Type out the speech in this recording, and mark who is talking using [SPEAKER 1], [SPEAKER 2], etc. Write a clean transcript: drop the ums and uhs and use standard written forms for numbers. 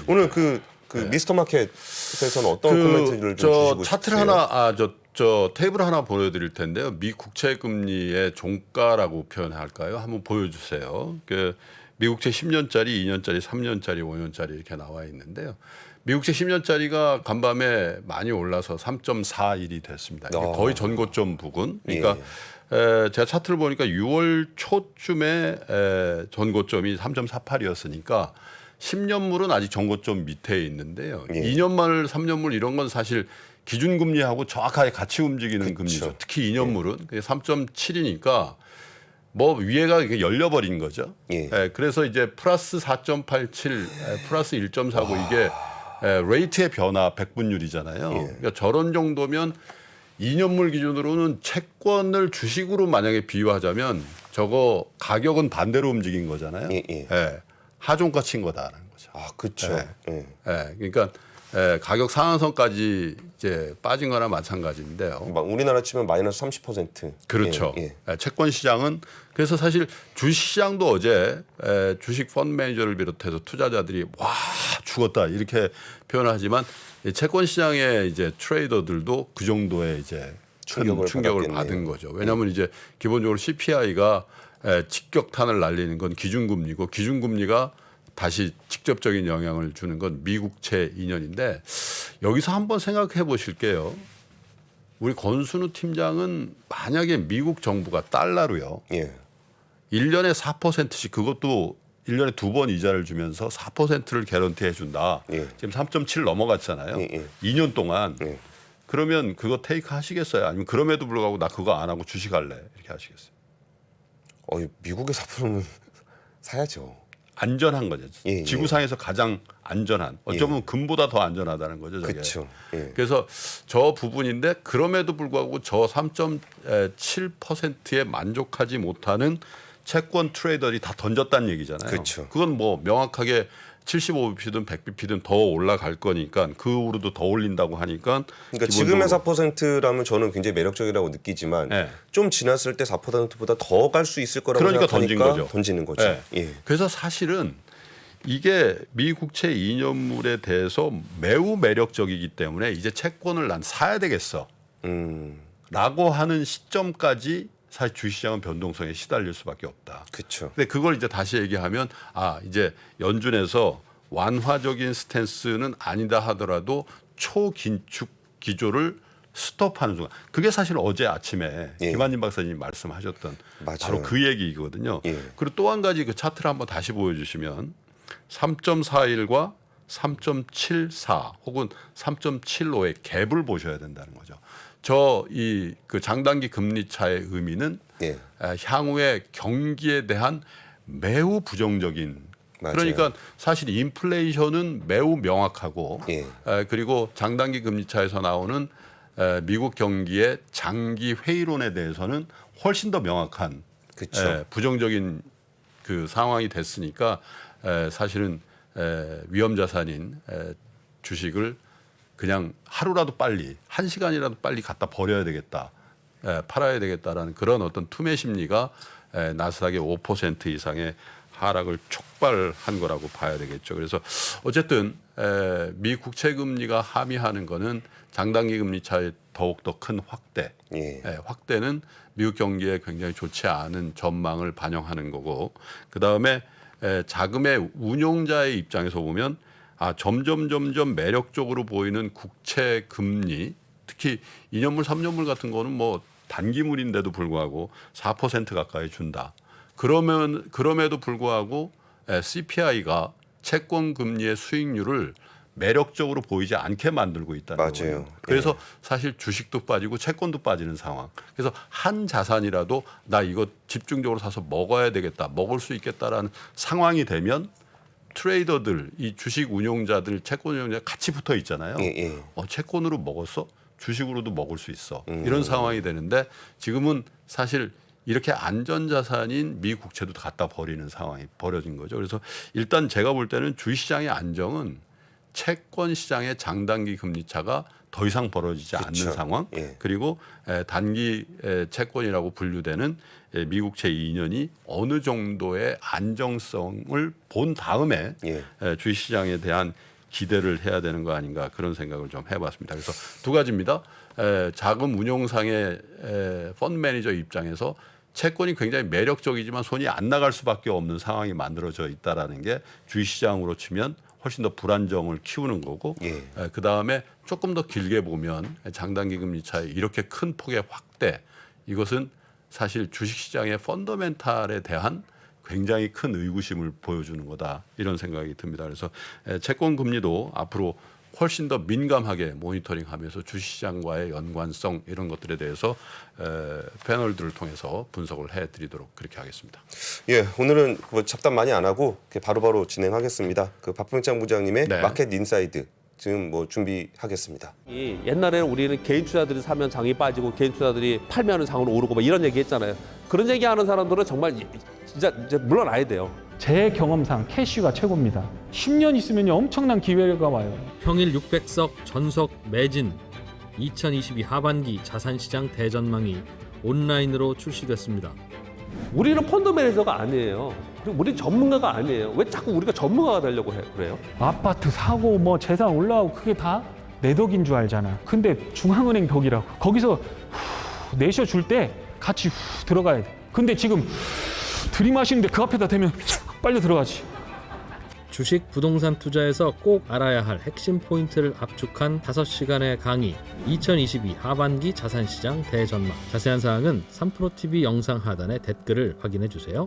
[SPEAKER 1] 오늘 그 미스터 마켓에서는 어떤 코멘트를 좀 주시고
[SPEAKER 2] 차트를
[SPEAKER 1] 싶으세요?
[SPEAKER 2] 하나 저 테이블 하나 보여드릴 텐데요. 미 국채 금리의 종가라고 표현할까요? 한번 보여주세요. 그 미국채 10년짜리, 2년짜리, 3년짜리, 5년짜리 이렇게 나와 있는데요. 미국채 10년짜리가 간밤에 많이 올라서 3.41이 됐습니다. 이게 거의 전고점 부근. 그러니까 제가 차트를 보니까 6월 초쯤에 전고점이 3.48이었으니까 10년물은 아직 전고점 밑에 있는데요. 2년물, 3년물 이런 건 사실 기준금리하고 정확하게 같이 움직이는 금리죠. 특히 2년물은 3.7이니까 뭐 위에가 이렇게 열려버린 거죠. 그래서 이제 플러스 4.87, 플러스 1.49 이게 레이트의 변화 100분율이잖아요. 그러니까 저런 정도면 2년물 기준으로는 채권을 주식으로 만약에 비유하자면 저거 가격은 반대로 움직인 거잖아요. 하종가 친 거다라는 거죠.
[SPEAKER 1] 아, 그렇죠.
[SPEAKER 2] 그러니까 가격 상한선까지 이제 빠진 거나 마찬가지인데요.
[SPEAKER 1] 막 우리나라 치면 마이너스 30%.
[SPEAKER 2] 그렇죠. 채권 시장은 그래서 사실 주식 시장도 어제 주식 펀드 매니저를 비롯해서 투자자들이 와 죽었다 이렇게 표현하지만 채권 시장의 이제 트레이더들도 그 정도의 이제 충격을 받은 거죠. 왜냐하면 이제 기본적으로 CPI가 직격탄을 날리는 건 기준금리고 기준금리가 다시 직접적인 영향을 주는 건 미국채 2년인데 여기서 한번 생각해 보실게요. 우리 권순우 팀장은 만약에 미국 정부가 달러로요. 1년에 4%씩 그것도 1년에 2번 이자를 주면서 4%를 개런티 해준다. 지금 3.7 넘어갔잖아요. 2년 동안. 그러면 그거 테이크 하시겠어요? 아니면 그럼에도 불구하고 나 그거 안 하고 주식할래? 이렇게 하시겠어요?
[SPEAKER 1] 미국의 4%는 사야죠.
[SPEAKER 2] 안전한 거죠. 지구상에서 가장 안전한. 어쩌면 금보다 더 안전하다는 거죠. 저게.
[SPEAKER 1] 그렇죠.
[SPEAKER 2] 그래서 저 부분인데 그럼에도 불구하고 저 3.7%에 만족하지 못하는 채권 트레이더들이 다 던졌다는 얘기잖아요.
[SPEAKER 1] 그렇죠.
[SPEAKER 2] 그건 뭐 명확하게 75bp든 100bp든 더 올라갈 거니까 그 후로도 더 올린다고 하니까.
[SPEAKER 1] 그러니까 지금의 4%라면 저는 굉장히 매력적이라고 느끼지만 좀 지났을 때 4%보다 더 갈 수 있을 거라고
[SPEAKER 2] 그러니까
[SPEAKER 1] 생각하니까 던지는 거죠.
[SPEAKER 2] 그래서 사실은 이게 미 국채 2년물에 대해서 매우 매력적이기 때문에 이제 채권을 난 사야 되겠어 라고 하는 시점까지 사실 주식시장은 변동성에 시달릴 수밖에 없다.
[SPEAKER 1] 그렇죠.
[SPEAKER 2] 근데 그걸 이제 다시 얘기하면 이제 연준에서 완화적인 스탠스는 아니다 하더라도 초긴축 기조를 스톱하는 순간 그게 사실 어제 아침에 김한진 박사님이 말씀하셨던 바로 그 얘기거든요. 그리고 또 한 가지 그 차트를 한번 다시 보여주시면 3.41과 3.74 혹은 3.75의 갭을 보셔야 된다는 거죠. 그 장단기 금리 차의 의미는 향후의 경기에 대한 매우 부정적인. 그러니까 사실 인플레이션은 매우 명확하고 그리고 장단기 금리 차에서 나오는 미국 경기의 장기 회의론에 대해서는 훨씬 더 명확한 부정적인 그 상황이 됐으니까 사실은 위험 자산인 주식을 그냥 하루라도 빨리 1시간이라도 빨리 갖다 버려야 되겠다. 팔아야 되겠다라는 그런 어떤 투매 심리가 나스닥의 5% 이상의 하락을 촉발한 거라고 봐야 되겠죠. 그래서 어쨌든 미 국채 금리가 함의하는 거는 장단기 금리 차의 더욱 더 큰 확대. 확대는 미국 경기에 굉장히 좋지 않은 전망을 반영하는 거고 그다음에 자금의 운용자의 입장에서 보면 점점 매력적으로 보이는 국채 금리 특히 2년물 3년물 같은 거는 뭐 단기물인데도 불구하고 4% 가까이 준다. 그럼에도 불구하고 CPI가 채권 금리의 수익률을 매력적으로 보이지 않게 만들고 있다는 거예요. 그래서 사실 주식도 빠지고 채권도 빠지는 상황. 그래서 한 자산이라도 나 이거 집중적으로 사서 먹어야 되겠다. 먹을 수 있겠다라는 상황이 되면 트레이더들, 이 주식 운용자들, 채권 운용자 같이 붙어 있잖아요. 채권으로 먹었어? 주식으로도 먹을 수 있어. 이런 상황이 되는데 지금은 사실 이렇게 안전자산인 미 국채도 갖다 버리는 상황이 벌어진 거죠. 그래서 일단 제가 볼 때는 주식시장의 안정은 채권 시장의 장단기 금리 차가 더 이상 벌어지지 않는 상황 그리고 단기 채권이라고 분류되는 미국채 2년이 어느 정도의 안정성을 본 다음에 주식시장에 대한 기대를 해야 되는 거 아닌가 그런 생각을 좀 해봤습니다. 그래서 두 가지입니다. 자금 운용상의 펀드 매니저 입장에서 채권이 굉장히 매력적이지만 손이 안 나갈 수밖에 없는 상황이 만들어져 있다라는 게 주식시장으로 치면 훨씬 더 불안정을 키우는 거고 그다음에 조금 더 길게 보면 장단기 금리 차이 이렇게 큰 폭의 확대 이것은 사실 주식시장의 펀더멘탈에 대한 굉장히 큰 의구심을 보여주는 거다 이런 생각이 듭니다. 그래서 채권 금리도 앞으로 훨씬 더 민감하게 모니터링하면서 주식시장과의 연관성 이런 것들에 대해서 패널들을 통해서 분석을 해드리도록 그렇게 하겠습니다.
[SPEAKER 1] 예, 오늘은 뭐 잡담 많이 안 하고 바로바로 진행하겠습니다. 그 박병창 부장님의
[SPEAKER 2] 네.
[SPEAKER 1] 마켓 인사이드 지금 뭐 준비하겠습니다.
[SPEAKER 3] 옛날에는 우리는 개인 투자들이 사면 장이 빠지고 개인 투자들이 팔면 장으로 오르고 막 이런 얘기 했잖아요. 그런 얘기하는 사람들은 정말 진짜 이제 물러나야 돼요.
[SPEAKER 4] 제 경험상 캐시가 최고입니다. 10년 있으면 엄청난 기회가 와요.
[SPEAKER 5] 평일 600석 전석 매진 2022 하반기 자산시장 대전망이 온라인으로 출시됐습니다.
[SPEAKER 3] 우리는 펀드 매니저가 아니에요. 그리고 우리는 전문가가 아니에요. 왜 자꾸 우리가 전문가가 되려고 그래요?
[SPEAKER 4] 아파트 사고 뭐 재산 올라오고 그게 다 내 덕인 줄 알잖아. 근데 중앙은행 덕이라고. 거기서 내셔줄 때 같이 들어가야 돼. 근데 지금 들이마시는데 그 앞에다 대면 빨리 들어가지.
[SPEAKER 5] 주식 부동산 투자에서 꼭 알아야 할 핵심 포인트를 압축한 5시간의 강의 2022 하반기 자산시장 대전망. 자세한 사항은 3프로TV 영상 하단의 댓글을 확인해 주세요.